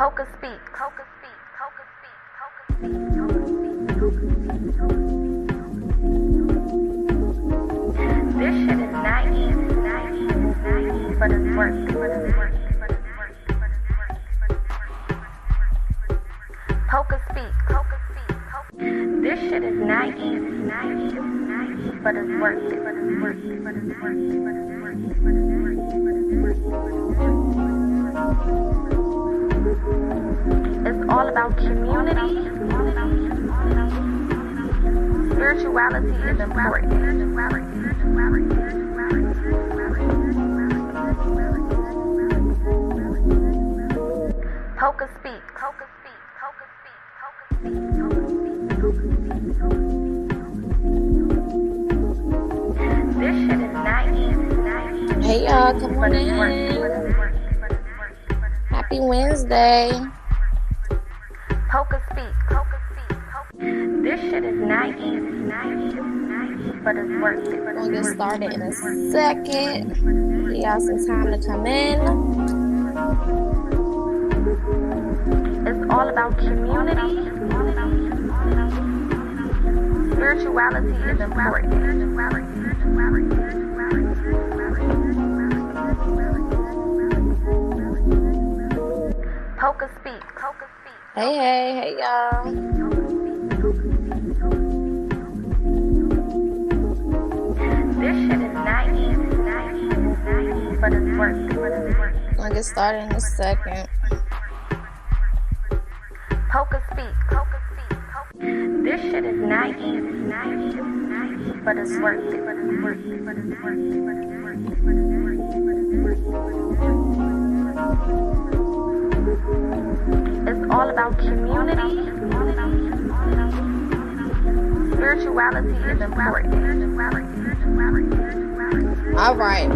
PocaSPEAKS. This shit is not easy, but it's worth it. PocaSPEAKS. This shit is not easy, but it's worth it. It's all about community. Spirituality is important. PocaSPEAKS. This shit is not easy. Hey y'all, come on in. Happy Wednesday. PocaSPEAKS. This shit is not easy, but it's worth it. We'll get started in a second. Give y'all some time to come in. It's all about community. Spirituality is important. PocaSPEAKS. Hey y'all. This shit is not easy, but it's worth it. We'll get started in a second. PocaSPEAKS. This shit is not easy, but it's worth it. It's all about community. Spirituality is important. All right.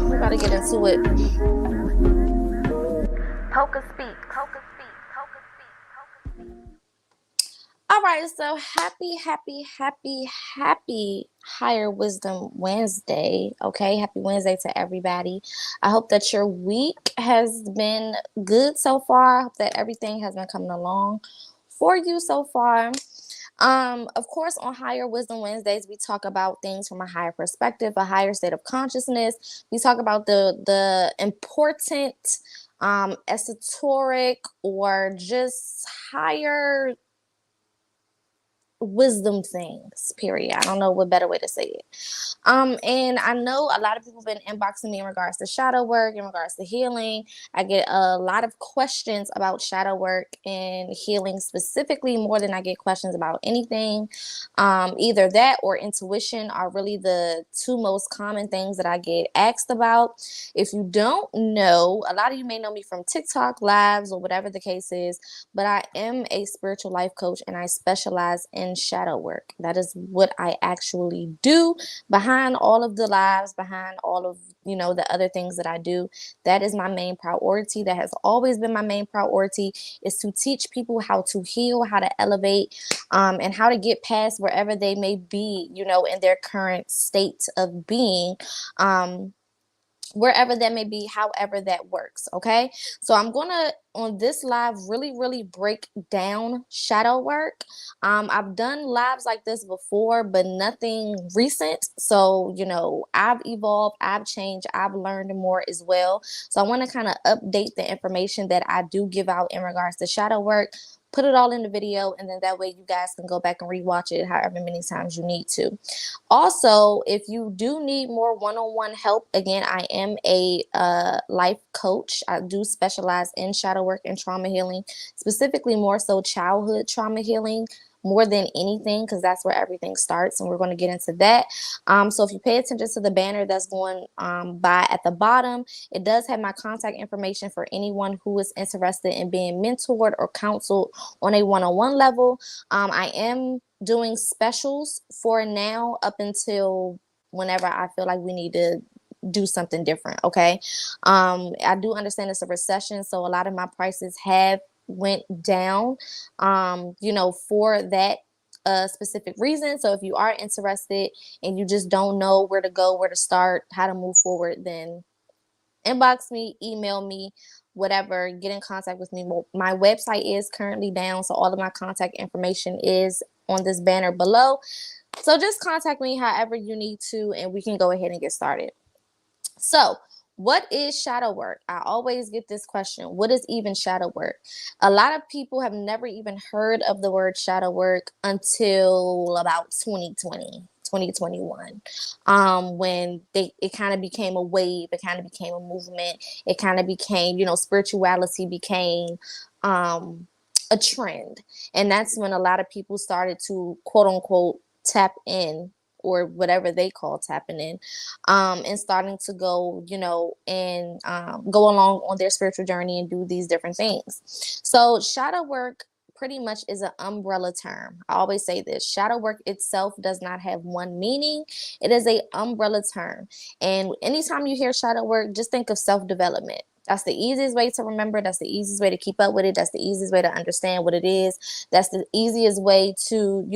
We gotta get into it. PocaSPEAKS. All right, so happy Higher Wisdom Wednesday. Okay, happy Wednesday to everybody. I hope that your week has been good so far. I hope that everything has been coming along for you so far. Of course, on Higher Wisdom Wednesdays, we talk about things from a higher perspective, a higher state of consciousness. We talk about the important, esoteric, or just higher wisdom things, period. I don't know what better way to say it. And I know a lot of people have been inboxing me in regards to shadow work, in regards to healing. I get a lot of questions about shadow work and healing specifically, more than I get questions about anything. Either that or intuition are really the two most common things that I get asked about. If you don't know, a lot of you may know me from TikTok lives or whatever the case is, but I am a spiritual life coach and I specialize in shadow work. That is what I actually do behind all of the lives, behind all of, the other things that I do. That is my main priority. That has always been my main priority, is to teach people how to heal, how to elevate, and how to get past wherever they may be, in their current state of being. Wherever that may be, however that works. Okay, so I'm gonna, on this live, really break down shadow work. I've done lives like this before, but nothing recent. So I've evolved, I've changed, I've learned more as well. So I want to kind of update the information that I do give out in regards to shadow work, put it all in the video, and then that way you guys can go back and rewatch it however many times you need to. Also, if you do need more one-on-one help, again, I am a life coach. I do specialize in shadow work and trauma healing, specifically more so childhood trauma healing, more than anything, because that's where everything starts, and we're going to get into that. So if you pay attention to the banner that's going by at the bottom, it does have my contact information for anyone who is interested in being mentored or counseled on a one-on-one level. I am doing specials for now up until whenever I feel like we need to do something different. Okay. I do understand it's a recession, so a lot of my prices have went down, for that specific reason. So if you are interested and you just don't know where to go, where to start, how to move forward, then inbox me, email me, whatever, get in contact with me. My website is currently down, so all of my contact information is on this banner below. So just contact me however you need to, and we can go ahead and get started. So, what is shadow work? I always get this question. What is even shadow work? A lot of people have never even heard of the word shadow work until about 2020. 2021, when it kind of became a wave, it kind of became a movement, it kind of became, spirituality became a trend. And that's when a lot of people started to quote unquote tap in, or whatever they call tapping in, and starting to go, and go along on their spiritual journey and do these different things. So shadow work pretty much is an umbrella term. I always say this: shadow work itself does not have one meaning. It is a umbrella term. And anytime you hear shadow work, just think of self-development. That's the easiest way to remember. That's the easiest way to keep up with it. That's the easiest way to understand what it is. That's the easiest way to,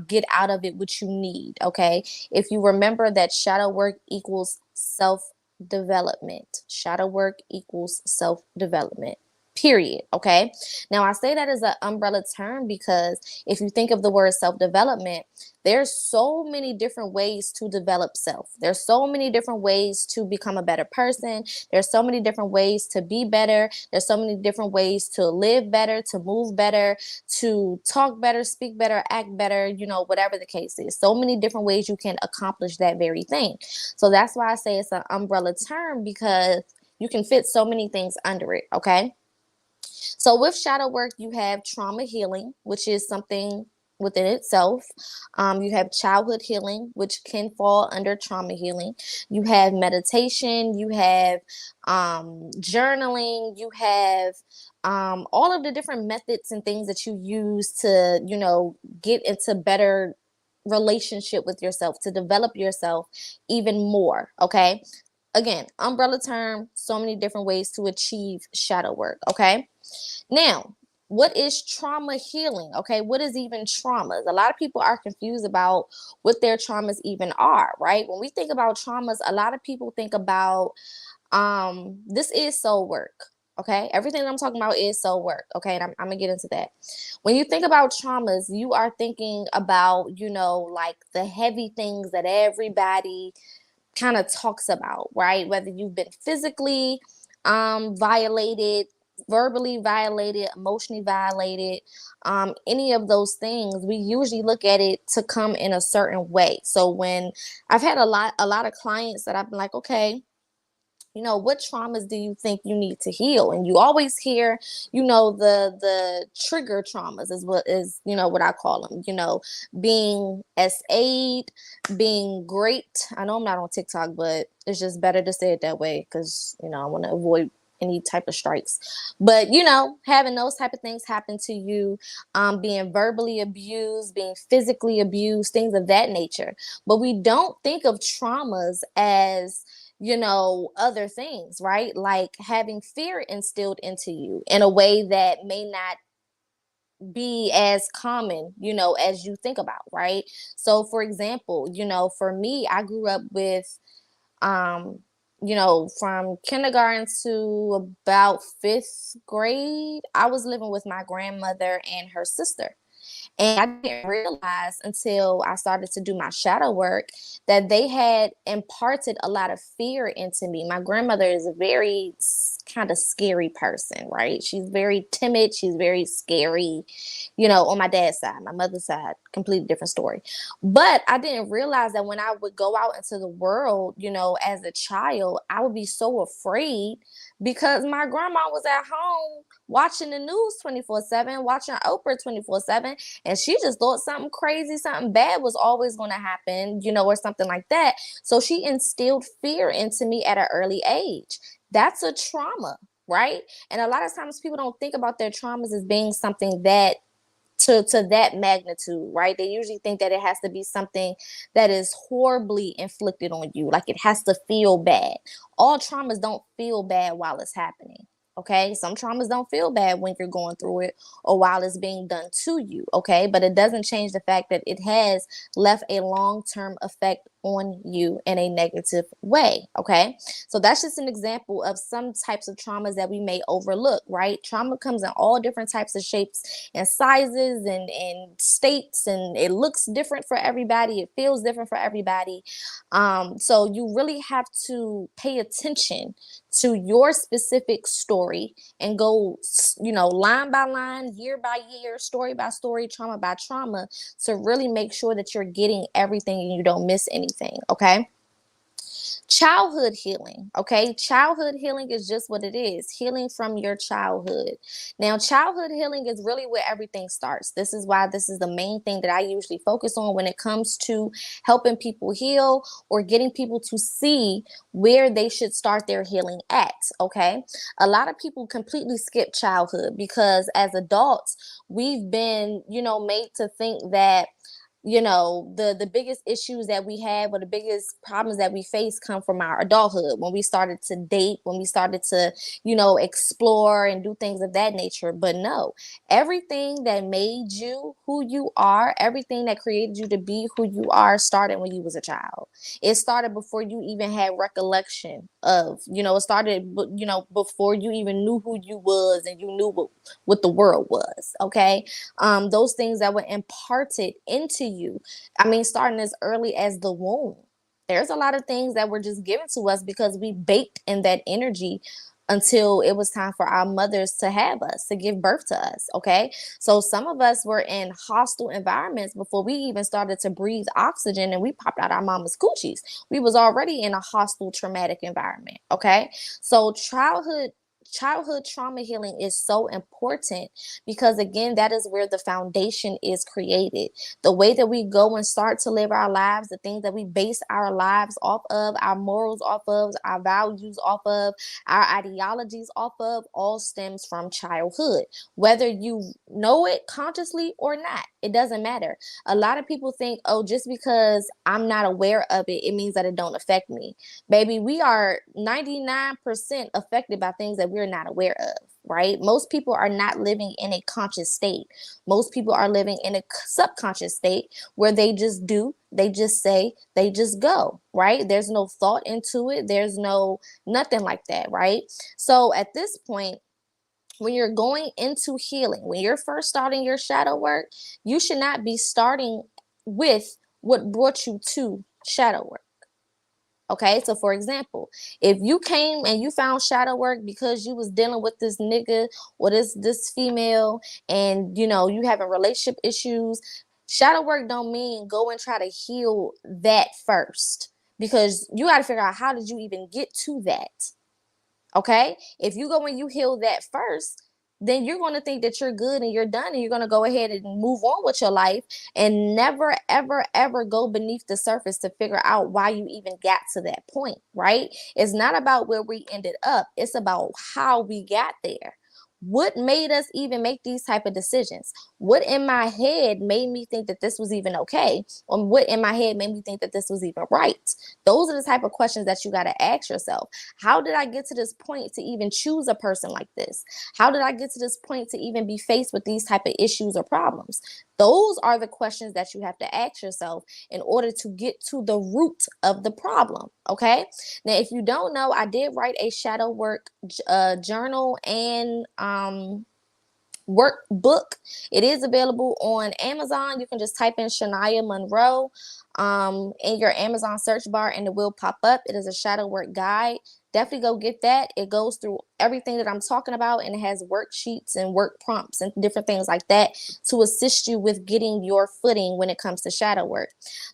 get out of it what you need. Okay. If you remember that shadow work equals self-development, shadow work equals self-development. Period. Okay. Now I say that as an umbrella term because if you think of the word self-development, there's so many different ways to develop self. There's so many different ways to become a better person. There's so many different ways to be better. There's so many different ways to live better, to move better, to talk better, speak better, act better, whatever the case is. So many different ways you can accomplish that very thing. So that's why I say it's an umbrella term, because you can fit so many things under it. Okay. So with shadow work, you have trauma healing, which is something within itself. You have childhood healing, which can fall under trauma healing. You have meditation. You have journaling. You have all of the different methods and things that you use to, get into better relationship with yourself, to develop yourself even more. Okay. Again, umbrella term, so many different ways to achieve shadow work. Okay. Now, what is trauma healing? Okay, what is even traumas? A lot of people are confused about what their traumas even are, right? When we think about traumas, a lot of people think about this is soul work. Okay, everything I'm talking about is soul work. Okay, and I'm gonna get into that. When you think about traumas, you are thinking about, like the heavy things that everybody kind of talks about, right? Whether you've been physically violated, verbally violated, emotionally violated, any of those things, we usually look at it to come in a certain way. So when I've had a lot of clients that I've been like, okay, what traumas do you think you need to heal? And you always hear, the trigger traumas is what I call them, being S8, being great. I know I'm not on TikTok, but it's just better to say it that way because, I want to avoid any type of strikes. But, having those type of things happen to you, being verbally abused, being physically abused, things of that nature. But we don't think of traumas as other things, right? Like having fear instilled into you in a way that may not be as common, as you think about, right? So for example, for me, I grew up with, from kindergarten to about fifth grade, I was living with my grandmother and her sister. And I didn't realize until I started to do my shadow work that they had imparted a lot of fear into me. My grandmother is a very kind of scary person, right? She's very timid. She's very scary, on my dad's side. My mother's side, completely different story. But I didn't realize that when I would go out into the world, as a child, I would be so afraid because my grandma was at home watching the news 24/7, watching Oprah 24/7, and she just thought something crazy, something bad was always going to happen, or something like that. So she instilled fear into me at an early age. That's a trauma, right? And a lot of times people don't think about their traumas as being something that to that magnitude, right? They usually think that it has to be something that is horribly inflicted on you, like it has to feel bad. All traumas don't feel bad while it's happening. Okay, some traumas don't feel bad when you're going through it or while it's being done to you. Okay, but it doesn't change the fact that it has left a long-term effect on you in a negative way. Okay. So that's just an example of some types of traumas that we may overlook, right? Trauma comes in all different types of shapes and sizes and states, and it looks different for everybody. It feels different for everybody. So you really have to pay attention to your specific story and go, line by line, year by year, story by story, trauma by trauma, to really make sure that you're getting everything and you don't miss anything. Okay. Childhood healing. Okay. Childhood healing is just what it is, healing from your childhood. Now, childhood healing is really where everything starts. This is why this is the main thing that I usually focus on when it comes to helping people heal or getting people to see where they should start their healing at. Okay. A lot of people completely skip childhood because as adults, we've been, made to think that the biggest issues that we have or the biggest problems that we face come from our adulthood, when we started to date, when we started to explore and do things of that nature. But no, everything that made you who you are, everything that created you to be who you are, started when you was a child. It started before you even had recollection of, it started before you even knew who you was and you knew what the world was. Okay. Those things that were imparted into you. I mean, starting as early as the womb. There's a lot of things that were just given to us because we baked in that energy until it was time for our mothers to have us, to give birth to us. Okay. So some of us were in hostile environments before we even started to breathe oxygen and we popped out our mama's coochies. We was already in a hostile, traumatic environment. Okay. So childhood trauma healing is so important because again, that is where the foundation is created. The way that we go and start to live our lives, the things that we base our lives off of, our morals off of, our values off of, our ideologies off of, all stems from childhood, whether you know it consciously or not. It doesn't matter. A lot of people think, oh, just because I'm not aware of it, it means that it don't affect me. Baby, we are 99% affected by things that we're not aware of, right? Most people are not living in a conscious state. Most people are living in a subconscious state where they just do, they just say, they just go, right? There's no thought into it. There's nothing like that, right? So at this point, when you're going into healing, when you're first starting your shadow work, you should not be starting with what brought you to shadow work. Okay, so for example, if you came and you found shadow work because you was dealing with this nigga or this female, and you having relationship issues, shadow work don't mean go and try to heal that first, because you got to figure out, how did you even get to that? Okay. If you go and you heal that first, then you're going to think that you're good and you're done, and you're going to go ahead and move on with your life and never, ever, ever go beneath the surface to figure out why you even got to that point, right? It's not about where we ended up. It's about how we got there. What made us even make these type of decisions? What in my head made me think that this was even okay? Or what in my head made me think that this was even right? Those are the type of questions that you got to ask yourself. How did I get to this point to even choose a person like this? How did I get to this point to even be faced with these type of issues or problems? Those are the questions that you have to ask yourself in order to get to the root of the problem. Okay. Now, if you don't know, I did write a shadow work journal and workbook. It is available on Amazon. You can just type in Shania Monroe in your Amazon search bar and it will pop up. It is a shadow work guide. Definitely go get that. It goes through everything that I'm talking about, and it has worksheets and work prompts and different things like that to assist you with getting your footing when it comes to shadow work.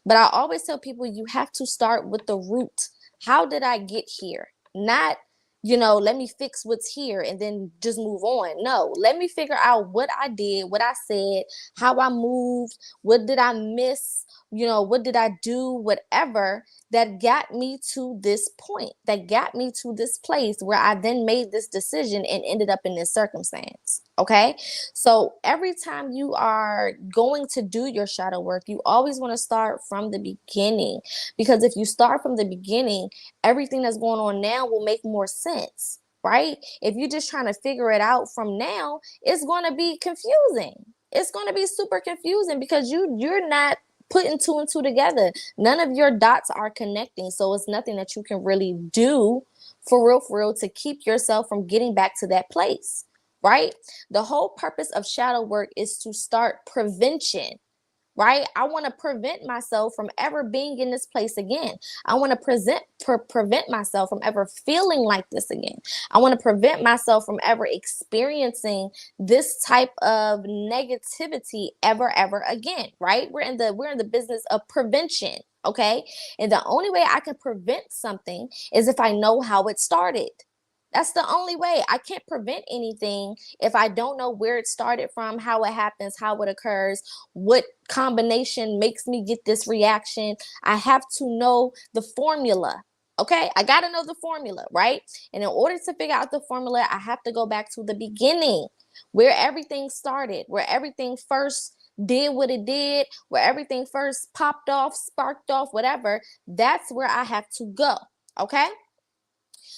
But I always tell people, you have to start with the root. How did I get here? Not, let me fix what's here and then just move on. No, let me figure out what I did, what I said, how I moved, what did I miss, what did I do, whatever that got me to this point, that got me to this place where I then made this decision and ended up in this circumstance. Okay. So every time you are going to do your shadow work, you always want to start from the beginning, because if you start from the beginning, everything that's going on now will make more sense, right? If you're just trying to figure it out from now, it's going to be confusing. It's going to be super confusing because you're not putting two and two together. None of your dots are connecting. So it's nothing that you can really do for real, to keep yourself from getting back to that place, right? The whole purpose of shadow work is to start prevention, right? I want to prevent myself from ever being in this place again. I want to prevent myself from ever feeling like this again. I want to prevent myself from ever experiencing this type of negativity ever again, right? We're in the business of prevention, okay? And the only way I can prevent something is if I know how it started. That's the only way. I can't prevent anything if I don't know where it started from, how it happens, how it occurs, what combination makes me get this reaction. I have to know the formula. Okay, I got to know the formula, right? And in order to figure out the formula, I have to go back to the beginning, where everything started, where everything first did what it did, where everything first popped off, sparked off, whatever. That's where I have to go. Okay.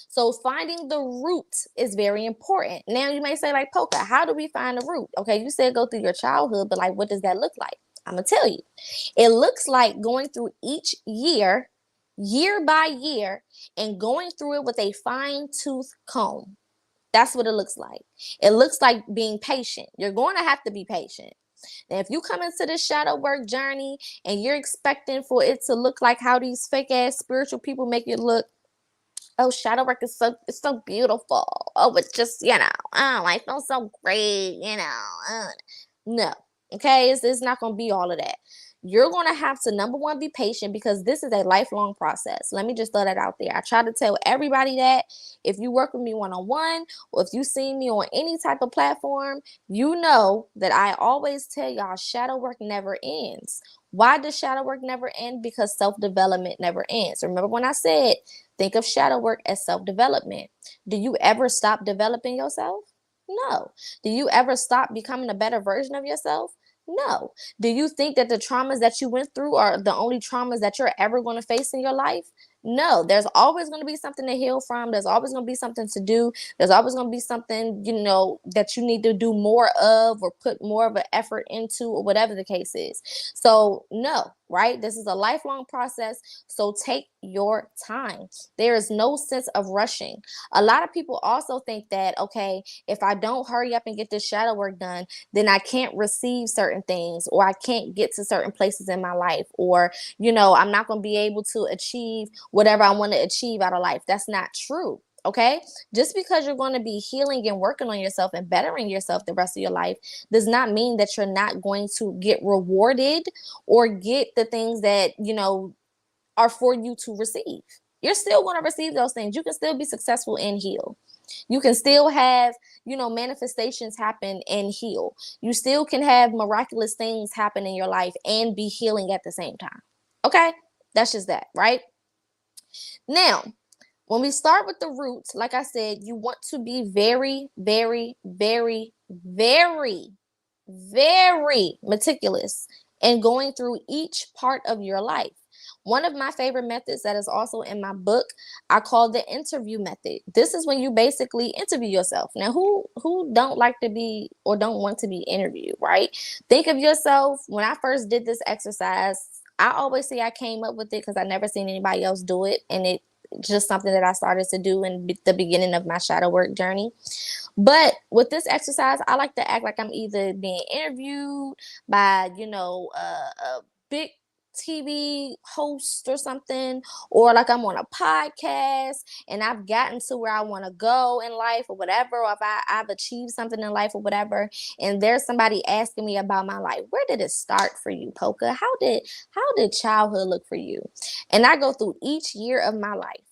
So finding the root is very important. Now you may say, like, Poca, how do we find the root? Okay, you said go through your childhood, but like, what does that look like? I'm gonna tell you. It looks like going through each year, year by year, and going through it with a fine-tooth comb. That's what it looks like. It looks like being patient. You're going to have to be patient. Now, if you come into this shadow work journey and you're expecting for it to look like how these fake ass spiritual people make it look, oh, shadow work is it's so beautiful. Oh, it's just, oh, I feel so great, No. Okay, it's not gonna be all of that. You're gonna have to, number one, be patient, because this is a lifelong process. Let me just throw that out there. I try to tell everybody that if you work with me one-on-one, or if you see me on any type of platform, you know that I always tell y'all shadow work never ends. Why does shadow work never end? Because self-development never ends. Remember when I said, think of shadow work as self-development. Do you ever stop developing yourself? No. Do you ever stop becoming a better version of yourself? No. Do you think that the traumas that you went through are the only traumas that you're ever going to face in your life? No. There's always going to be something to heal from. There's always going to be something to do. There's always going to be something, that you need to do more of, or put more of an effort into, or whatever the case is. So, no, right? This is a lifelong process. So take your time. There is no sense of rushing. A lot of people also think that, okay, if I don't hurry up and get this shadow work done, then I can't receive certain things, or I can't get to certain places in my life, or, I'm not going to be able to achieve whatever I want to achieve out of life. That's not true. Okay, just because you're going to be healing and working on yourself and bettering yourself the rest of your life does not mean that you're not going to get rewarded or get the things that, are for you to receive. You're still going to receive those things. You can still be successful and heal. You can still have, manifestations happen and heal. You still can have miraculous things happen in your life and be healing at the same time. Okay, that's just that, right? Now, when we start with the roots, like I said, you want to be very, very, very, very, very meticulous in going through each part of your life. One of my favorite methods that is also in my book, I call the interview method. This is when you basically interview yourself. Now, who don't like to be, or don't want to be interviewed, right? Think of yourself. When I first did this exercise, I always say I came up with it because I never seen anybody else do it, and it just something that I started to do in the beginning of my shadow work journey. But with this exercise, I like to act like I'm either being interviewed by, a big TV host or something, or like I'm on a podcast and I've gotten to where I want to go in life, or whatever, or if I've achieved something in life or whatever, and there's somebody asking me about my life. Where did it start for you, Poca? How did childhood look for you? And I go through each year of my life.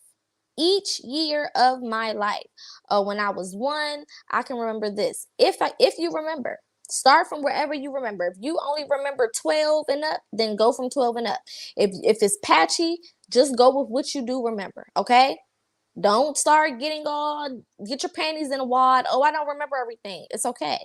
Each year of my life. When I was 1, I can remember this. If you remember, start from wherever you remember. If you only remember 12 and up, then go from 12 and up. If it's patchy, just go with what you do remember. Okay. Don't start get your panties in a wad. Oh, I don't remember everything. It's okay.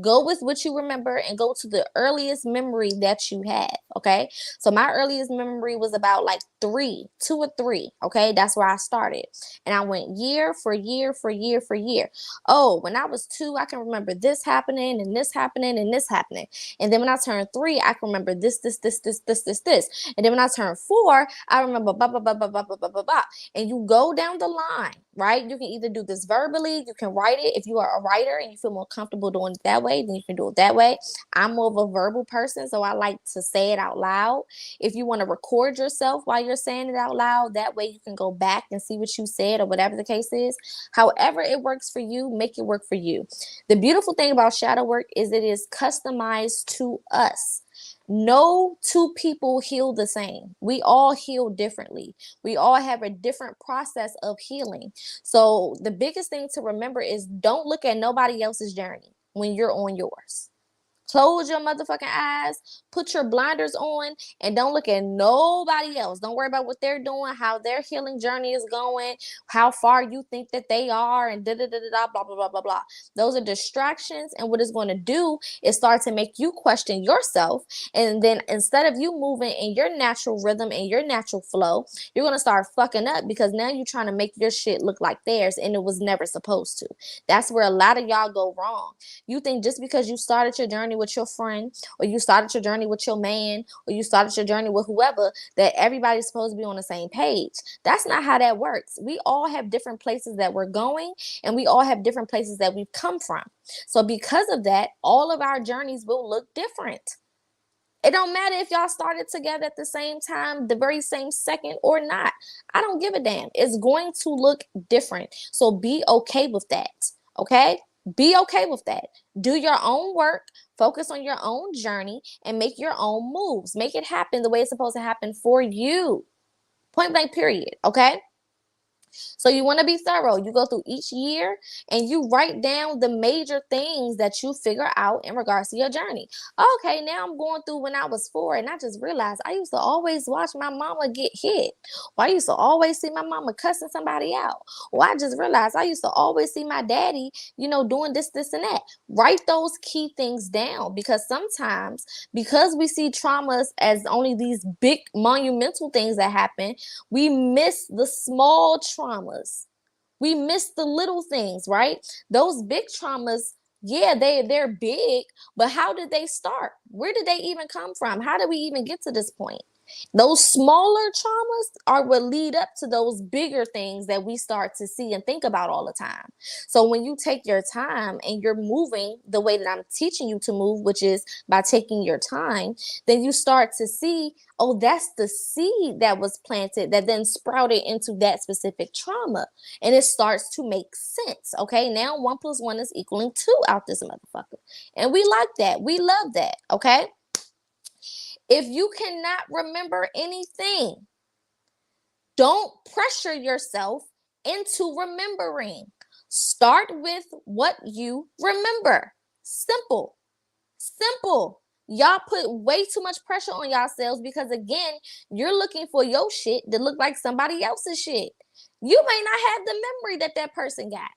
Go with what you remember and go to the earliest memory that you have. Okay. So my earliest memory was about like 2 or 3. Okay. That's where I started. And I went year for year for year for year. Oh, when I was 2, I can remember this happening and this happening and this happening. And then when I turned 3, I can remember this. And then when I turned 4, I remember blah, blah, blah, blah, blah, blah, blah, blah, blah. And you go down the line, right? You can either do this verbally, you can write it. If you are a writer and you feel more comfortable doing it that way, then you can do it that way. I'm more of a verbal person, so I like to say it out loud. If you want to record yourself while you're saying it out loud, that way you can go back and see what you said or whatever the case is. However it works for you, make it work for you. The beautiful thing about shadow work is it is customized to us. No 2 people heal the same. We all heal differently. We all have a different process of healing. So the biggest thing to remember is don't look at nobody else's journey when you're on yours. Close your motherfucking eyes, put your blinders on, and don't look at nobody else. Don't worry about what they're doing, how their healing journey is going, how far you think that they are, and da-da-da-da-da, blah, blah, blah, blah, blah. Those are distractions, and what it's going to do is start to make you question yourself, and then instead of you moving in your natural rhythm and your natural flow, you're going to start fucking up because now you're trying to make your shit look like theirs, and it was never supposed to. That's where a lot of y'all go wrong. You think just because you started your journey with your friend, or you started your journey with your man, or you started your journey with whoever, that everybody's supposed to be on the same page. That's not how that works. We all have different places that we're going, and we all have different places that we've come from. So because of that, all of our journeys will look different. It don't matter if y'all started together at the same time, the very same second, or not. I don't give a damn. It's going to look different. So be okay with that. Okay? Be okay with that. Do your own work, focus on your own journey, and make your own moves. Make it happen the way it's supposed to happen for you. Point blank, period. Okay? So you want to be thorough. You go through each year and you write down the major things that you figure out in regards to your journey. Okay, now I'm going through when I was 4 and I just realized I used to always watch my mama get hit. Or I used to always see my mama cussing somebody out. Or I just realized I used to always see my daddy, doing this, and that. Write those key things down, because sometimes, because we see traumas as only these big monumental things that happen, we miss the small traumas. We miss the little things, right? Those big traumas, yeah, they're big, but how did they start? Where did they even come from? How did we even get to this point? Those smaller traumas are what lead up to those bigger things that we start to see and think about all the time. So when you take your time and you're moving the way that I'm teaching you to move, which is by taking your time, then you start to see, oh, that's the seed that was planted that then sprouted into that specific trauma. And it starts to make sense. Okay, now 1 + 1 is equaling 2 out this motherfucker. And we like that. We love that. Okay. If you cannot remember anything, don't pressure yourself into remembering. Start with what you remember. Simple. Simple. Y'all put way too much pressure on yourselves because, again, you're looking for your shit to look like somebody else's shit. You may not have the memory that that person got.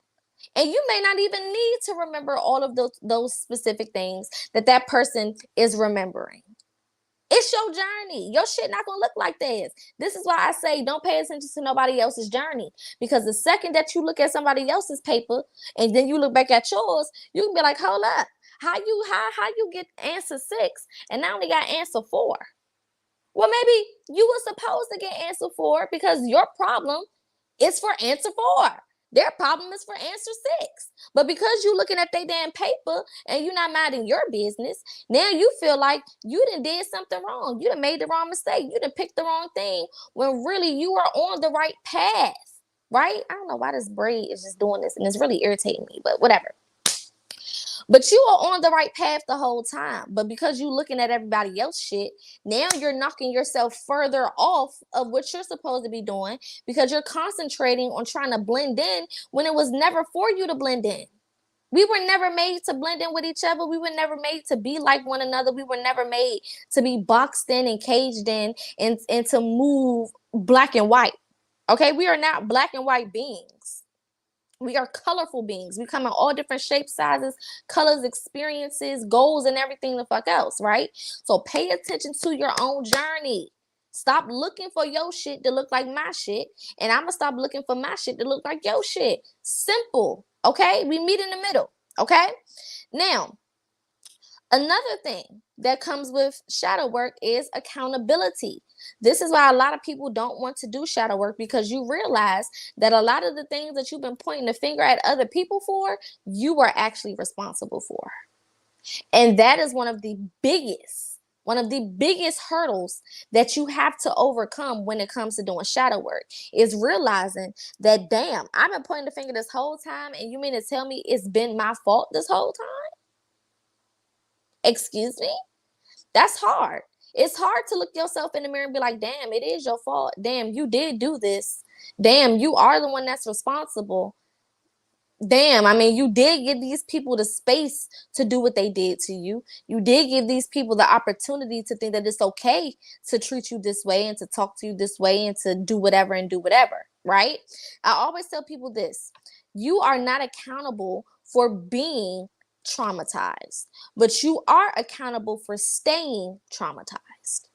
And you may not even need to remember all of those specific things that that person is remembering. It's your journey. Your shit not gonna look like this. This is why I say don't pay attention to nobody else's journey. Because the second that you look at somebody else's paper and then you look back at yours, you can be like, hold up. How you get answer 6 and I only got answer 4? Well, maybe you were supposed to get answer 4 because your problem is for answer 4. Their problem is for answer 6. But because you looking at their damn paper and you're not minding your business, now you feel like you done did something wrong. You done made the wrong mistake. You done picked the wrong thing when really you are on the right path, right? I don't know why this braid is just doing this and it's really irritating me, but whatever. But you are on the right path the whole time. But because you're looking at everybody else shit, now you're knocking yourself further off of what you're supposed to be doing because you're concentrating on trying to blend in when it was never for you to blend in. We were never made to blend in with each other. We were never made to be like one another. We were never made to be boxed in and caged in and to move black and white. Okay, we are not black and white beings. We are colorful beings. We come in all different shapes, sizes, colors, experiences, goals, and everything the fuck else, right? So pay attention to your own journey. Stop looking for your shit to look like my shit, and I'm gonna stop looking for my shit to look like your shit. Simple, okay? We meet in the middle, okay? Now, another thing that comes with shadow work is accountability. This is why a lot of people don't want to do shadow work, because you realize that a lot of the things that you've been pointing the finger at other people for, you are actually responsible for. And that is one of the biggest hurdles that you have to overcome when it comes to doing shadow work, is realizing that, damn, I've been pointing the finger this whole time, and you mean to tell me it's been my fault this whole time? Excuse me? That's hard. It's hard to look yourself in the mirror and be like, damn, it is your fault. Damn, you did do this. Damn, you are the one that's responsible. Damn, I mean, you did give these people the space to do what they did to you. You did give these people the opportunity to think that it's okay to treat you this way and to talk to you this way and to do whatever and do whatever, right? I always tell people this: you are not accountable for being traumatized, but you are accountable for staying traumatized.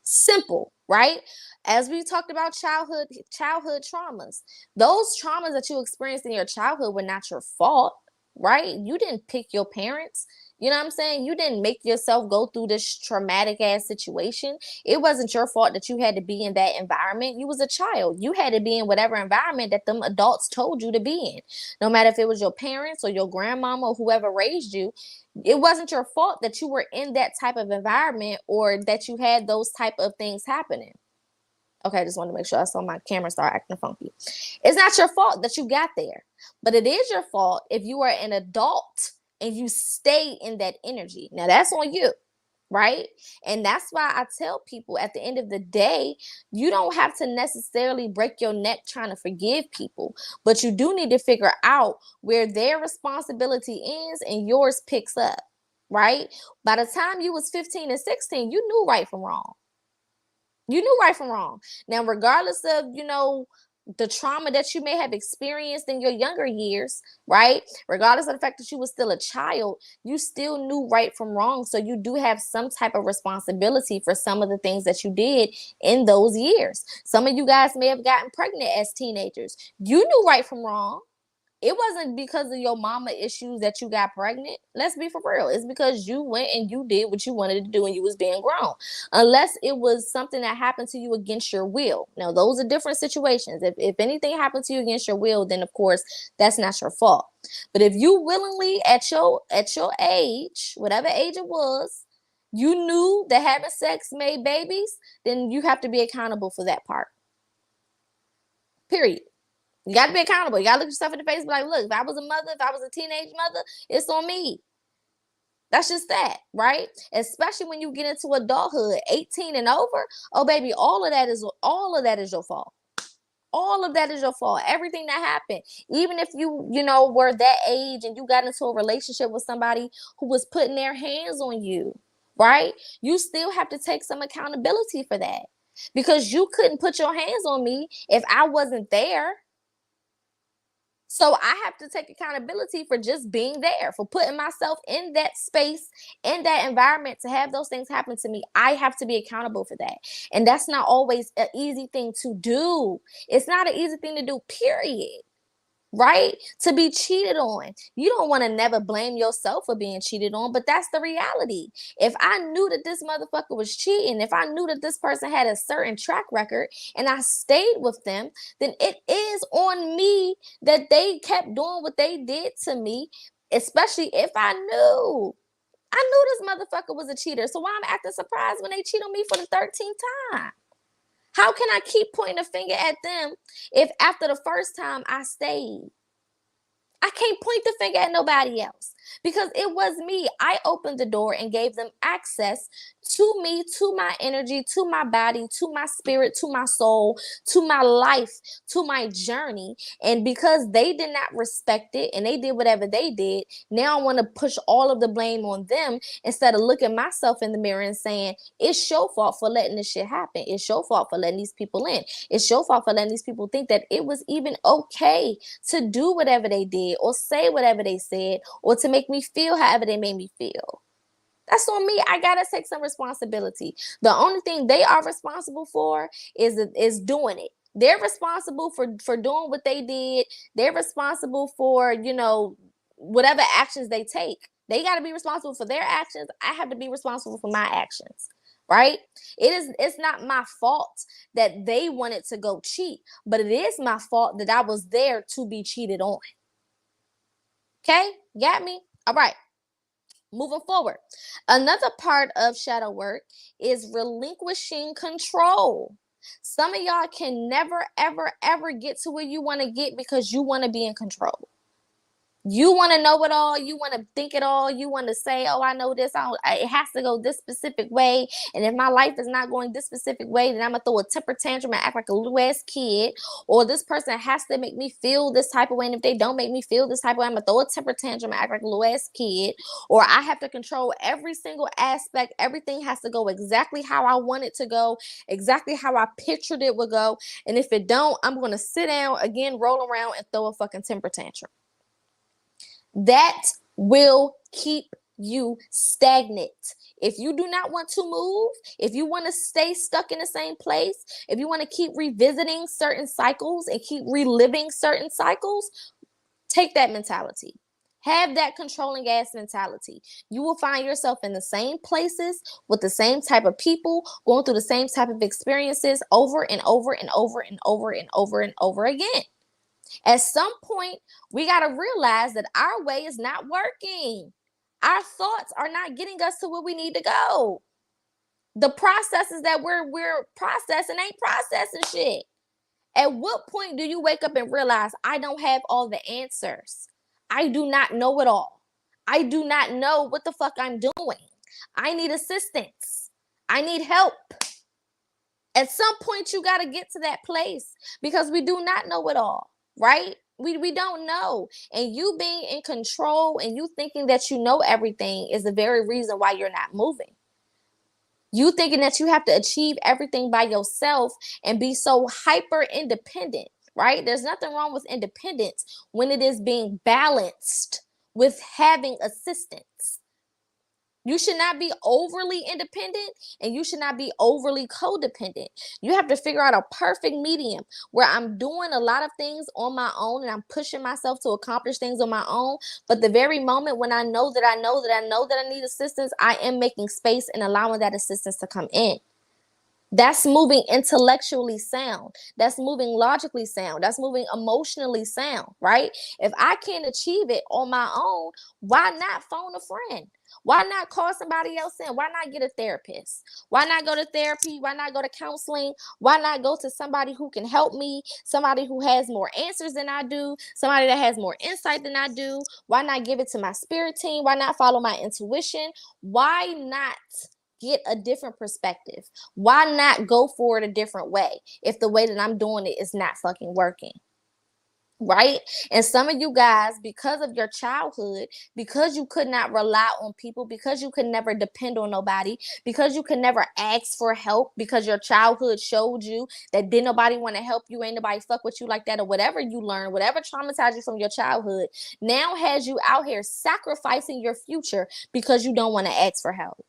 Simple, right? As we talked about childhood traumas, those traumas that you experienced in your childhood were not your fault, right? You didn't pick your parents. You know what I'm saying? You didn't make yourself go through this traumatic ass situation. It wasn't your fault that you had to be in that environment. You was a child. You had to be in whatever environment that them adults told you to be in. No matter if it was your parents or your grandmama or whoever raised you, it wasn't your fault that you were in that type of environment or that you had those type of things happening. Okay, I just wanted to make sure I saw my camera start acting funky. It's not your fault that you got there, but it is your fault if you are an adult and you stay in that energy. Now that's on you, right? And that's why I tell people, at the end of the day, you don't have to necessarily break your neck trying to forgive people, but you do need to figure out where their responsibility ends and yours picks up, right? By the time you was 15 and 16, you knew right from wrong. You knew right from wrong. Now, regardless of, the trauma that you may have experienced in your younger years, right? Regardless of the fact that you were still a child, you still knew right from wrong. So you do have some type of responsibility for some of the things that you did in those years. Some of you guys may have gotten pregnant as teenagers. You knew right from wrong. It wasn't because of your mama issues that you got pregnant. Let's be for real. It's because you went and you did what you wanted to do and you was being grown. Unless it was something that happened to you against your will. Now, those are different situations. If anything happened to you against your will, then of course that's not your fault. But if you willingly at your age, whatever age it was, you knew that having sex made babies, then you have to be accountable for that part. Period. You got to be accountable. You got to look yourself in the face and be like, look, if I was a mother, if I was a teenage mother, it's on me. That's just that, right? Especially when you get into adulthood, 18 and over. Oh, baby, all of that is your fault. All of that is your fault. Everything that happened, even if you were that age and you got into a relationship with somebody who was putting their hands on you, right? You still have to take some accountability for that, because you couldn't put your hands on me if I wasn't there. So I have to take accountability for just being there, for putting myself in that space, in that environment to have those things happen to me. I have to be accountable for that. And that's not always an easy thing to do. It's not an easy thing to do, period. Right? To be cheated on. You don't want to never blame yourself for being cheated on, but that's the reality. If I knew that this motherfucker was cheating, if I knew that this person had a certain track record and I stayed with them, then it is on me that they kept doing what they did to me, especially if I knew. I knew this motherfucker was a cheater. So why am I acting surprised when they cheat on me for the 13th time? How can I keep pointing a finger at them if after the first time I stayed? I can't point the finger at nobody else. because it was me. I opened the door and gave them access to me, to my energy, to my body, to my spirit, to my soul, to my life, to my journey. And because they did not respect it and they did whatever they did, now I want to push all of the blame on them instead of looking myself in the mirror and saying, it's your fault for letting this shit happen. It's your fault for letting these people in. It's your fault for letting these people think that it was even okay to do whatever they did or say whatever they said or to make me feel however they made me feel. That's on me. I gotta take some responsibility. The only thing they are responsible for is doing it. They're responsible for doing what they did. They're responsible for, whatever actions they take. They got to be responsible for their actions. I have to be responsible for my actions. Right? It's not my fault that they wanted to go cheat, but it is my fault that I was there to be cheated on. Okay? Got me? All right. Moving forward. Another part of shadow work is relinquishing control. Some of y'all can never, ever, ever get to where you want to get because you want to be in control. You want to know it all. You want to think it all. You want to say, oh, I know this. It has to go this specific way. And if my life is not going this specific way, then I'm going to throw a temper tantrum and act like a little ass kid. Or this person has to make me feel this type of way. And if they don't make me feel this type of way, I'm going to throw a temper tantrum and act like a little ass kid. Or I have to control every single aspect. Everything has to go exactly how I want it to go, exactly how I pictured it would go. And if it don't, I'm going to sit down again, roll around and throw a fucking temper tantrum. That will keep you stagnant. If you do not want to move, if you want to stay stuck in the same place, if you want to keep revisiting certain cycles and keep reliving certain cycles, take that mentality. Have that controlling ass mentality. You will find yourself in the same places with the same type of people, going through the same type of experiences over and over and over and over and over and over again. At some point, we got to realize that our way is not working. Our thoughts are not getting us to where we need to go. The processes that we're processing ain't processing shit. At what point do you wake up and realize I don't have all the answers? I do not know it all. I do not know what the fuck I'm doing. I need assistance. I need help. At some point, you got to get to that place because we do not know it all. Right? We don't know. And you being in control and you thinking that you know everything is the very reason why you're not moving. You thinking that you have to achieve everything by yourself and be so hyper independent, right? There's nothing wrong with independence when it is being balanced with having assistance. You should not be overly independent and you should not be overly codependent. You have to figure out a perfect medium where I'm doing a lot of things on my own and I'm pushing myself to accomplish things on my own. But the very moment when I know that I need assistance, I am making space and allowing that assistance to come in. That's moving intellectually sound. That's moving logically sound. That's moving emotionally sound, right? If I can't achieve it on my own, why not phone a friend? Why not call somebody else in? Why not get a therapist? Why not go to therapy? Why not go to counseling? Why not go to somebody who can help me? Somebody who has more answers than I do? Somebody that has more insight than I do? Why not give it to my spirit team? Why not follow my intuition? Why not get a different perspective? Why not go for it a different way if the way that I'm doing it is not fucking working? Right? And some of you guys, because of your childhood, because you could not rely on people, because you could never depend on nobody, because you could never ask for help, because your childhood showed you that didn't nobody want to help you, ain't nobody fuck with you like that, or whatever you learned, whatever traumatized you from your childhood, now has you out here sacrificing your future because you don't want to ask for help.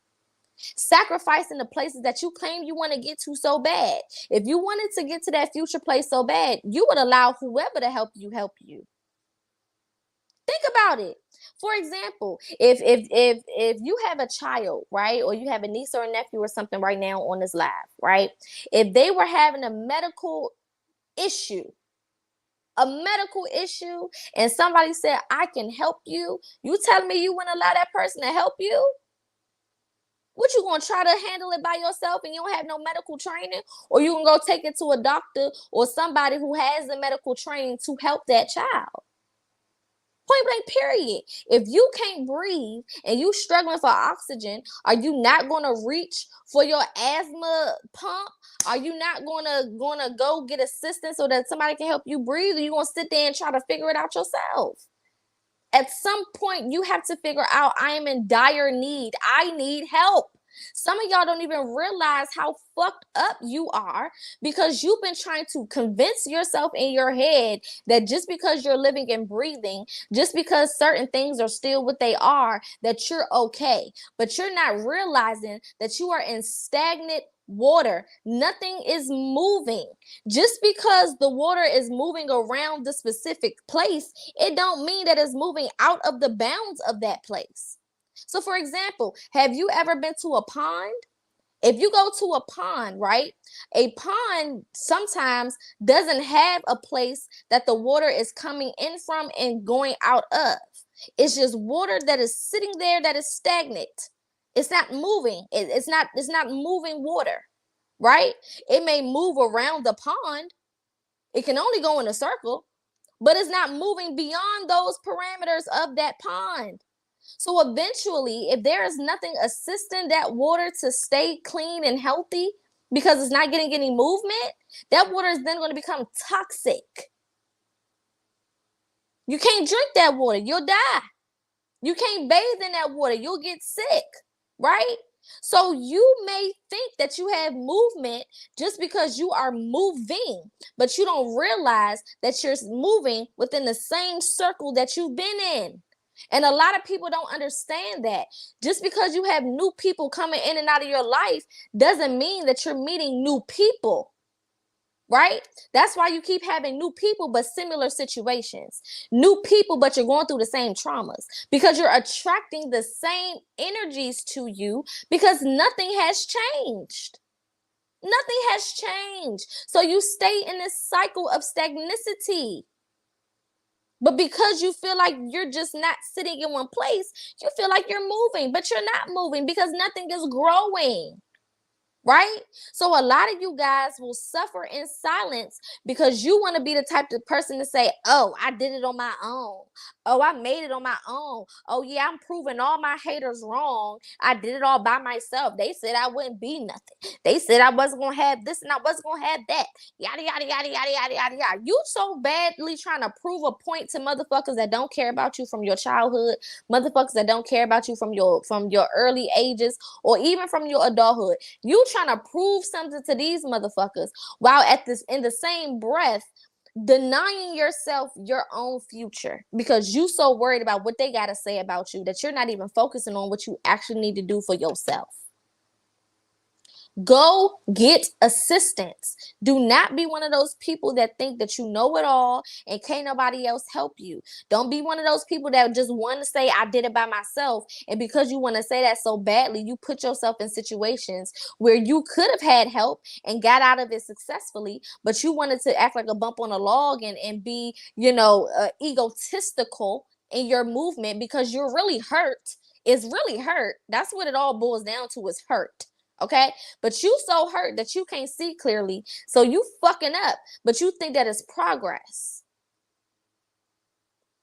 Sacrificing the places that you claim you want to get to so bad. If you wanted to get to that future place so bad, you would allow whoever to help you. Think about it. For example, if you have a child, right, or you have a niece or a nephew or something right now on this live, right, if they were having a medical issue, and somebody said, I can help you, you telling me you wouldn't allow that person to help you? What, you gonna try to handle it by yourself and you don't have no medical training? Or you can go take it to a doctor or somebody who has the medical training to help that child? Point blank, period. If you can't breathe and you struggling for oxygen, are you not going to reach for your asthma pump? Are you not gonna go get assistance so that somebody can help you breathe? Or you gonna sit there and try to figure it out yourself? At some point, you have to figure out, I am in dire need. I need help. Some of y'all don't even realize how fucked up you are because you've been trying to convince yourself in your head that just because you're living and breathing, just because certain things are still what they are, that you're okay. But you're not realizing that you are in stagnant water. Nothing is moving. Just because the water is moving around the specific place, it don't mean that it's moving out of the bounds of that place. So for example, have you ever been to a pond? If you go to a pond, right? A pond sometimes doesn't have a place that the water is coming in from and going out of. It's just water that is sitting there that is stagnant. It's not moving. It's not moving water, right? It may move around the pond. It can only go in a circle, but it's not moving beyond those parameters of that pond. So eventually, if there is nothing assisting that water to stay clean and healthy because it's not getting any movement, that water is then going to become toxic. You can't drink that water. You'll die. You can't bathe in that water. You'll get sick, right? So you may think that you have movement just because you are moving, but you don't realize that you're moving within the same circle that you've been in. And a lot of people don't understand that. Just because you have new people coming in and out of your life doesn't mean that you're meeting new people, right? That's why you keep having new people, but similar situations. New people, but you're going through the same traumas because you're attracting the same energies to you because nothing has changed. Nothing has changed. So you stay in this cycle of stagnicity. But because you feel like you're just not sitting in one place, you feel like you're moving, but you're not moving because nothing is growing. Right? So a lot of you guys will suffer in silence because you want to be the type of person to say, oh, I did it on my own. Oh, I made it on my own. Oh, yeah, I'm proving all my haters wrong. I did it all by myself. They said I wouldn't be nothing. They said I wasn't going to have this and I wasn't going to have that. Yada, yada, yada, yada, yada, yada, yada. You so badly trying to prove a point to motherfuckers that don't care about you from your childhood, motherfuckers that don't care about you from your early ages or even from your adulthood. You trying to prove something to these motherfuckers while in the same breath denying yourself your own future because you so worried about what they got to say about you that you're not even focusing on what you actually need to do for yourself. Go get assistance. Do not be one of those people that think that you know it all and can't nobody else help you. Don't be one of those people that just want to say, I did it by myself. And because you want to say that so badly, you put yourself in situations where you could have had help and got out of it successfully, but you wanted to act like a bump on a log and be, egotistical in your movement because you're really hurt. It's really hurt. That's what it all boils down to, is hurt. Okay, but you so hurt that you can't see clearly, so you fucking up, but you think that it's progress.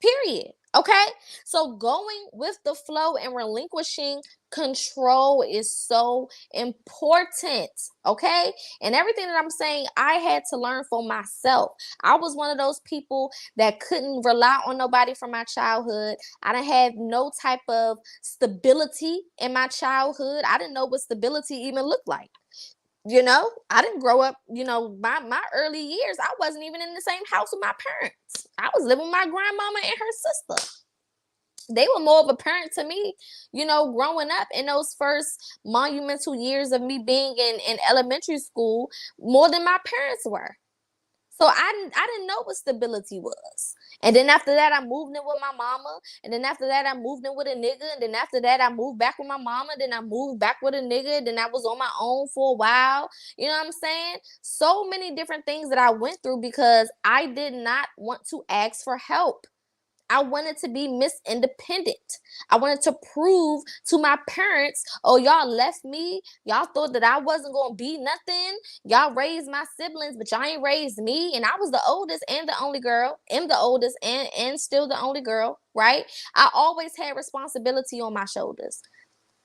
Period. Okay, so going with the flow and relinquishing control is so important. Okay, and everything that I'm saying, I had to learn for myself. I was one of those people that couldn't rely on nobody from my childhood. I didn't have no type of stability in my childhood. I didn't know what stability even looked like. I didn't grow up, my early years, I wasn't even in the same house with my parents. I was living with my grandmama and her sister. They were more of a parent to me, growing up in those first monumental years of me being in elementary school, more than my parents were. So I didn't know what stability was. And then after that, I moved in with my mama. And then after that, I moved in with a nigga. And then after that, I moved back with my mama. Then I moved back with a nigga. Then I was on my own for a while. You know what I'm saying? So many different things that I went through because I did not want to ask for help. I wanted to be Miss Independent. I wanted to prove to my parents, oh, y'all left me. Y'all thought that I wasn't going to be nothing. Y'all raised my siblings, but y'all ain't raised me. And I was the oldest and the only girl. Am the oldest and still the only girl, right? I always had responsibility on my shoulders.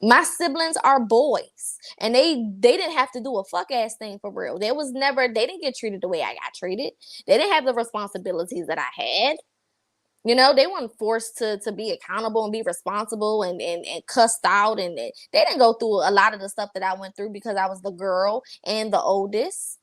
My siblings are boys, and they didn't have to do a fuck ass thing for real. They didn't get treated the way I got treated. They didn't have the responsibilities that I had. You know, they weren't forced to be accountable and be responsible and cussed out. And they didn't go through a lot of the stuff that I went through because I was the girl and the oldest,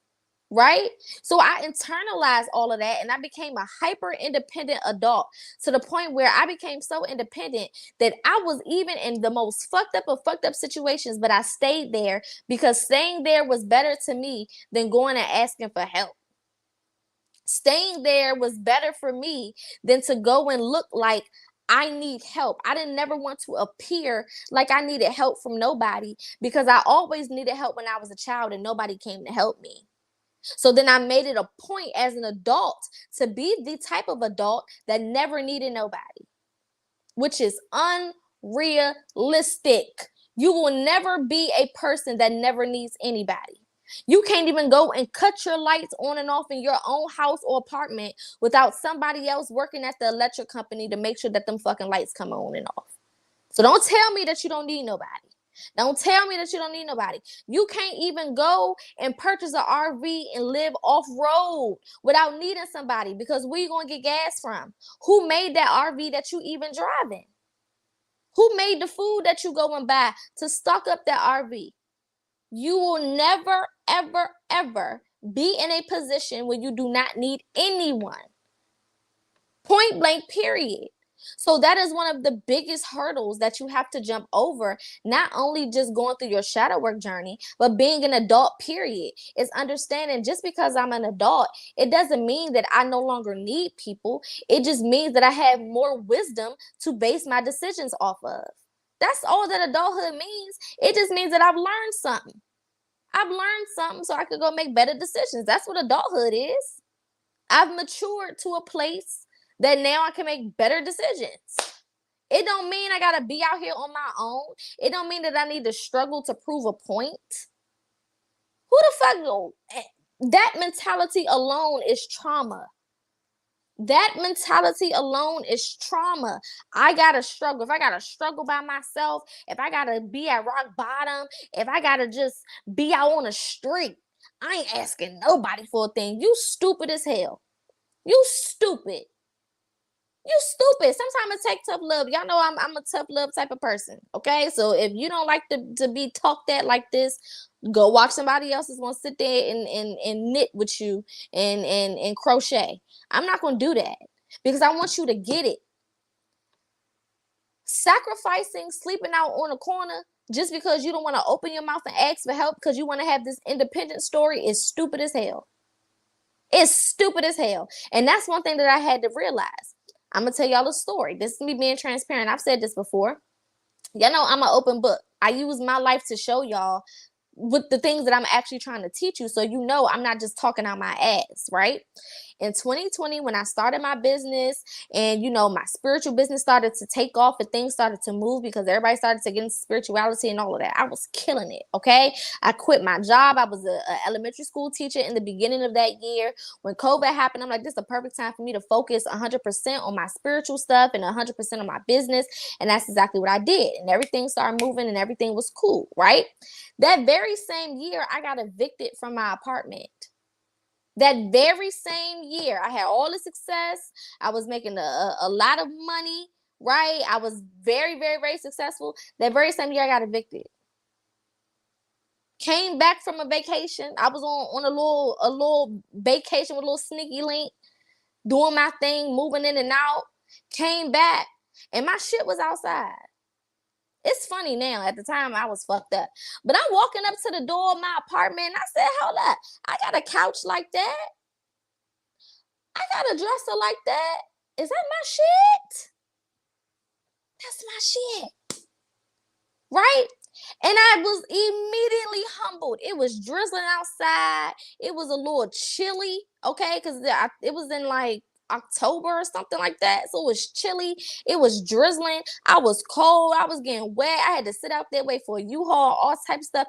right? So I internalized all of that and I became a hyper independent adult to the point where I became so independent that I was even in the most fucked up of fucked up situations, but I stayed there because staying there was better to me than going and asking for help. Staying there was better for me than to go and look like I need help. I didn't never want to appear like I needed help from nobody because I always needed help when I was a child and nobody came to help me. So then I made it a point as an adult to be the type of adult that never needed nobody, which is unrealistic. You will never be a person that never needs anybody. You can't even go and cut your lights on and off in your own house or apartment without somebody else working at the electric company to make sure that them fucking lights come on and off. So don't tell me that you don't need nobody. Don't tell me that you don't need nobody. You can't even go and purchase an RV and live off-road without needing somebody because where you going to get gas from? Who made that RV that you even driving? Who made the food that you go and buy to stock up that RV? You will never, ever, ever be in a position where you do not need anyone. Point blank, period. So that is one of the biggest hurdles that you have to jump over, not only just going through your shadow work journey, but being an adult, period. Is understanding just because I'm an adult, it doesn't mean that I no longer need people. It just means that I have more wisdom to base my decisions off of. That's all that adulthood means. It just means that I've learned something. I've learned something so I could go make better decisions. That's what adulthood is. I've matured to a place that now I can make better decisions. It don't mean I gotta be out here on my own. It don't mean that I need to struggle to prove a point. Who the fuck? That mentality alone is trauma. That mentality alone is trauma. I gotta struggle. If I gotta struggle by myself, if I gotta be at rock bottom, if I gotta just be out on the street, I ain't asking nobody for a thing. You stupid as hell. You stupid. You stupid. Sometimes it takes tough love. Y'all know I'm a tough love type of person. Okay. So if you don't like to be talked at like this, go watch somebody else is gonna sit there and knit with you and crochet. I'm not gonna do that because I want you to get it. Sacrificing sleeping out on a corner just because you don't want to open your mouth and ask for help because you want to have this independent story is stupid as hell. It's stupid as hell. And that's one thing that I had to realize. I'm going to tell y'all a story. This is me being transparent. I've said this before. Y'all know I'm an open book. I use my life to show y'all with the things that I'm actually trying to teach you. So you know I'm not just talking out my ass, right? In 2020, when I started my business and, you know, my spiritual business started to take off and things started to move because everybody started to get into spirituality and all of that, I was killing it, okay? I quit my job. I was an elementary school teacher in the beginning of that year. When COVID happened, I'm like, this is the perfect time for me to focus 100% on my spiritual stuff and 100% on my business. And that's exactly what I did. And everything started moving and everything was cool, right? That very same year, I got evicted from my apartment. That very same year, I had all the success. I was making a lot of money, right? I was very, very, very successful. That very same year, I got evicted. Came back from a vacation. I was on a little vacation with a little sneaky link, doing my thing, moving in and out. Came back, and my shit was outside. It's funny now. At the time, I was fucked up. But I'm walking up to the door of my apartment, and I said, hold up. I got a couch like that. I got a dresser like that. Is that my shit? That's my shit. Right? And I was immediately humbled. It was drizzling outside. It was a little chilly, okay? Because it was in like October or something like that. So it was chilly. It was drizzling. I was cold. I was getting wet. I had to sit out there, wait for a U-Haul, all type of stuff.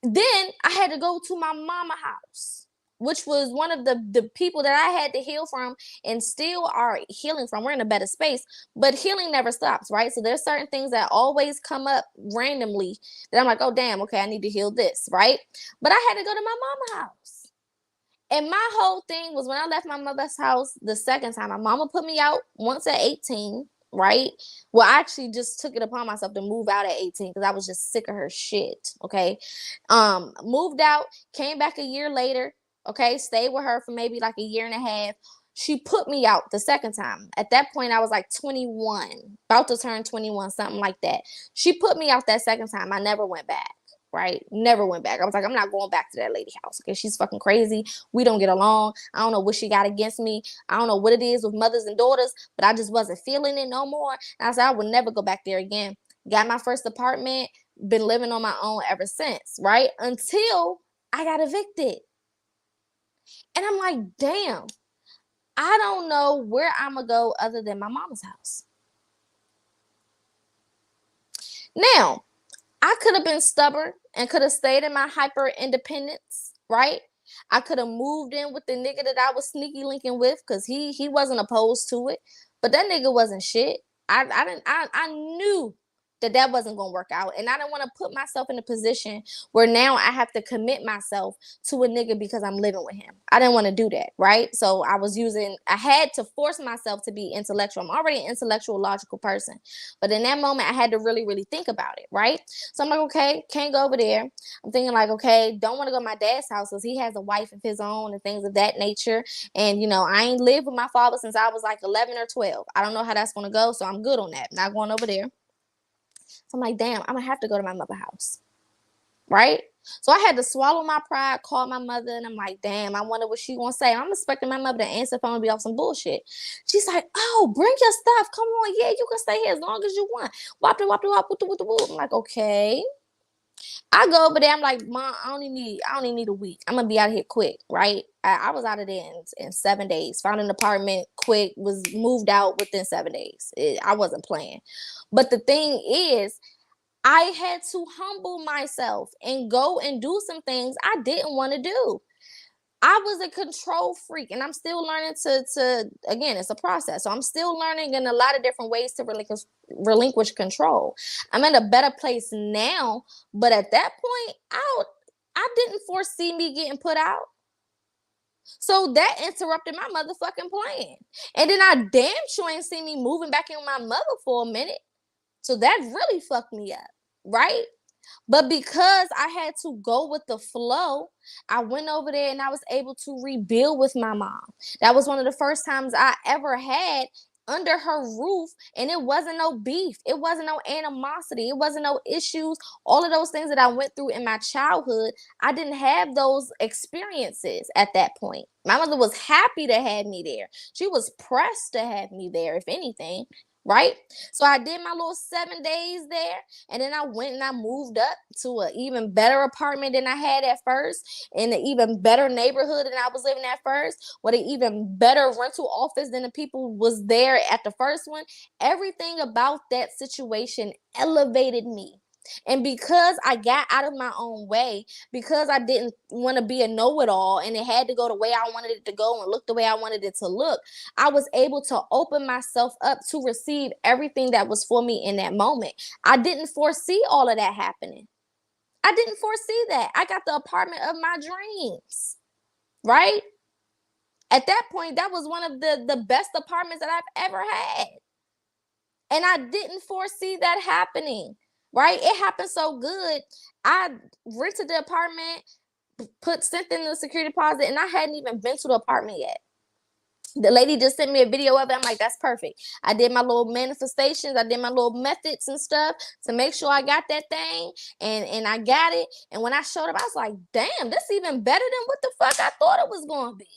Then I had to go to my mama house, which was one of the people that I had to heal from and still are healing from. We're in a better space, but healing never stops, right? So there's certain things that always come up randomly that I'm like, oh damn, okay, I need to heal this, right? But I had to go to my mama house. And my whole thing was when I left my mother's house the second time, my mama put me out once at 18, right? Well, I actually just took it upon myself to move out at 18 because I was just sick of her shit. Okay. Moved out, came back a year later, okay, stayed with her for maybe like a year and a half. She put me out the second time. At that point, I was like 21, about to turn 21, something like that. She put me out that second time. I never went back. Right? Never went back. I was like, I'm not going back to that lady house. Okay, she's fucking crazy. We don't get along. I don't know what she got against me. I don't know what it is with mothers and daughters, but I just wasn't feeling it no more. And I said, I would never go back there again. Got my first apartment, been living on my own ever since, right? Until I got evicted. And I'm like, damn, I don't know where I'm gonna go other than my mama's house. Now, I could have been stubborn and could have stayed in my hyper independence, right? I could have moved in with the nigga that I was sneaky linking with because he wasn't opposed to it, but that nigga wasn't shit. I knew that wasn't gonna work out, and I didn't want to put myself in a position where now I have to commit myself to a nigga because I'm living with him. I didn't want to do that, right? So I had to force myself to be intellectual. I'm already an intellectual, logical person, but in that moment I had to really, really think about it, right? So I'm like, okay, can't go over there. I'm thinking like, okay, don't want to go to my dad's house because he has a wife of his own and things of that nature. And I ain't lived with my father since I was like 11 or 12. I don't know how that's gonna go, so I'm good on that. Not going over there. So I'm like, damn, I'm gonna have to go to my mother's house, right? So I had to swallow my pride, call my mother, and I'm like, damn, I wonder what she gonna say. I'm expecting my mother to answer the phone and be off some bullshit. She's like, oh, bring your stuff. Come on, yeah, you can stay here as long as you want. Wop the wop the wop, whoop the whoop. I'm like, okay. I go over there. I'm like, Mom, I only need a week. I'm gonna be out of here quick, right? I was out of there in 7 days. Found an apartment quick. Was moved out within 7 days. I wasn't playing. But the thing is, I had to humble myself and go and do some things I didn't want to do. I was a control freak, and I'm still learning to again, it's a process. So I'm still learning in a lot of different ways to relinquish control. I'm in a better place now, but at that point, I didn't foresee me getting put out. So that interrupted my motherfucking plan. And then I damn sure ain't seen me moving back in with my mother for a minute. So that really fucked me up, right? But because I had to go with the flow, I went over there and I was able to rebuild with my mom. That was one of the first times I ever had under her roof, and it wasn't no beef. It wasn't no animosity. It wasn't no issues. All of those things that I went through in my childhood, I didn't have those experiences at that point. My mother was happy to have me there. She was pressed to have me there, if anything. Right? So I did my little 7 days there, and then I went and I moved up to an even better apartment than I had at first, in an even better neighborhood than I was living at first, with an even better rental office than the people was there at the first one. Everything about that situation elevated me. And because I got out of my own way, because I didn't want to be a know-it-all and it had to go the way I wanted it to go and look the way I wanted it to look, I was able to open myself up to receive everything that was for me in that moment. I didn't foresee all of that happening. I didn't foresee that. I got the apartment of my dreams, right? At that point, that was one of the best apartments that I've ever had. And I didn't foresee that happening. Right? It happened so good. I rented the apartment, sent in the security deposit, and I hadn't even been to the apartment yet. The lady just sent me a video of it. I'm like, that's perfect. I did my little manifestations. I did my little methods and stuff to make sure I got that thing. And I got it. And when I showed up, I was like, damn, that's even better than what the fuck I thought it was going to be.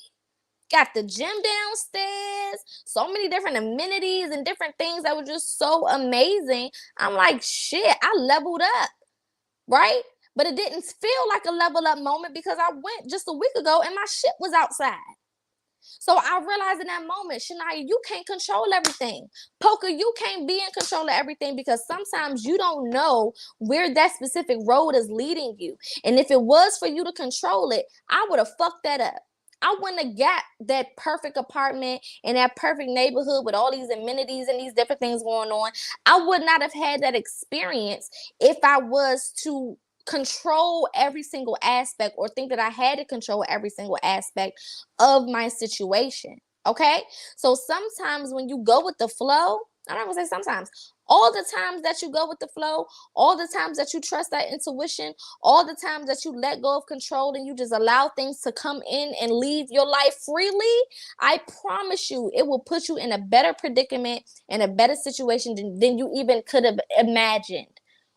Got the gym downstairs, so many different amenities and different things that were just so amazing. I'm like, shit, I leveled up, right? But it didn't feel like a level up moment because I went just a week ago and my shit was outside. So I realized in that moment, Shania, you can't control everything. Poca, you can't be in control of everything, because sometimes you don't know where that specific road is leading you. And if it was for you to control it, I would have fucked that up. I wouldn't have got that perfect apartment in that perfect neighborhood with all these amenities and these different things going on. I would not have had that experience if I was to control every single aspect, or think that I had to control every single aspect of my situation. Okay? So sometimes when you go with the flow, I'm not gonna say sometimes, all the times that you go with the flow, all the times that you trust that intuition, all the times that you let go of control and you just allow things to come in and leave your life freely, I promise you it will put you in a better predicament and a better situation than you even could have imagined.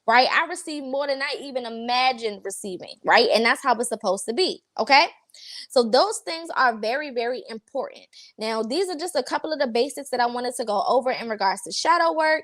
Right? I received more than I even imagined receiving, right? And that's how it's supposed to be. Okay? So those things are very, very important. Now, these are just a couple of the basics that I wanted to go over in regards to shadow work,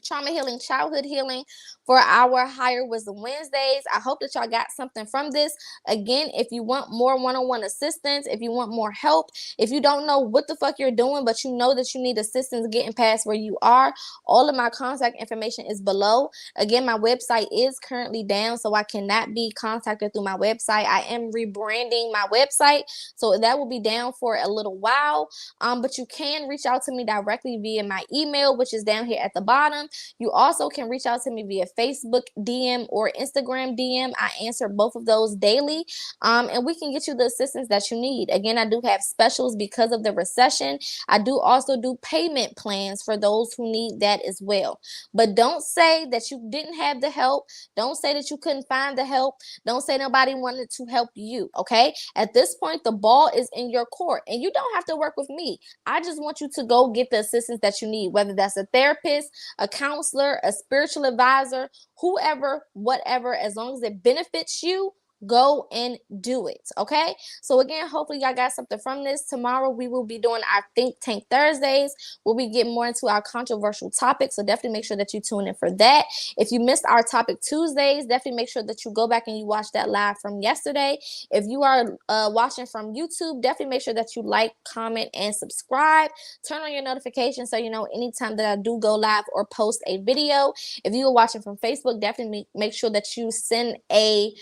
trauma healing, childhood healing for our Higher Wisdom Wednesdays. I hope that y'all got something from this. Again, if you want more one-on-one assistance, if you want more help, if you don't know what the fuck you're doing, but you know that you need assistance getting past where you are, all of my contact information is below. Again, my website is currently down, so I cannot be contacted through my website. I am rebranding my website, so that will be down for a little while. But you can reach out to me directly via my email, which is down here at the bottom. You also can reach out to me via Facebook DM or Instagram DM. I answer both of those daily, and we can get you the assistance that you need. Again, I do have specials because of the recession. I do also do payment plans for those who need that as well. But don't say that you didn't have the help. Don't say that you couldn't find the help. Don't say nobody wanted to help you, okay? At this point, the ball is in your court, and you don't have to work with me. I just want you to go get the assistance that you need, whether that's a therapist, a counselor, a spiritual advisor, whoever, whatever, as long as it benefits you, go and do it. Okay? So again, hopefully y'all got something from this. Tomorrow we will be doing our Think Tank Thursdays, where we get more into our controversial topics. So definitely make sure that you tune in for that. If you missed our Topic Tuesdays, definitely make sure that you go back and you watch that live from yesterday. If you are watching from YouTube, definitely make sure that you like, comment, and subscribe. Turn on your notifications so you know anytime that I do go live or post a video. If you are watching from Facebook, definitely make sure that you send a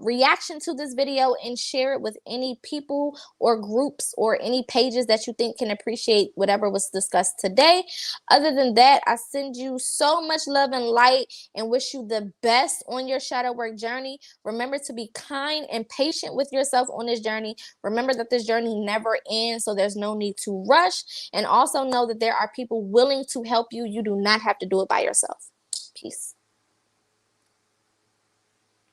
reaction to this video and share it with any people or groups or any pages that you think can appreciate whatever was discussed today. Other than that, I send you so much love and light and wish you the best on your shadow work journey. Remember to be kind and patient with yourself on this journey. Remember that this journey never ends, so there's no need to rush. And also know that there are people willing to help you. You do not have to do it by yourself. Peace.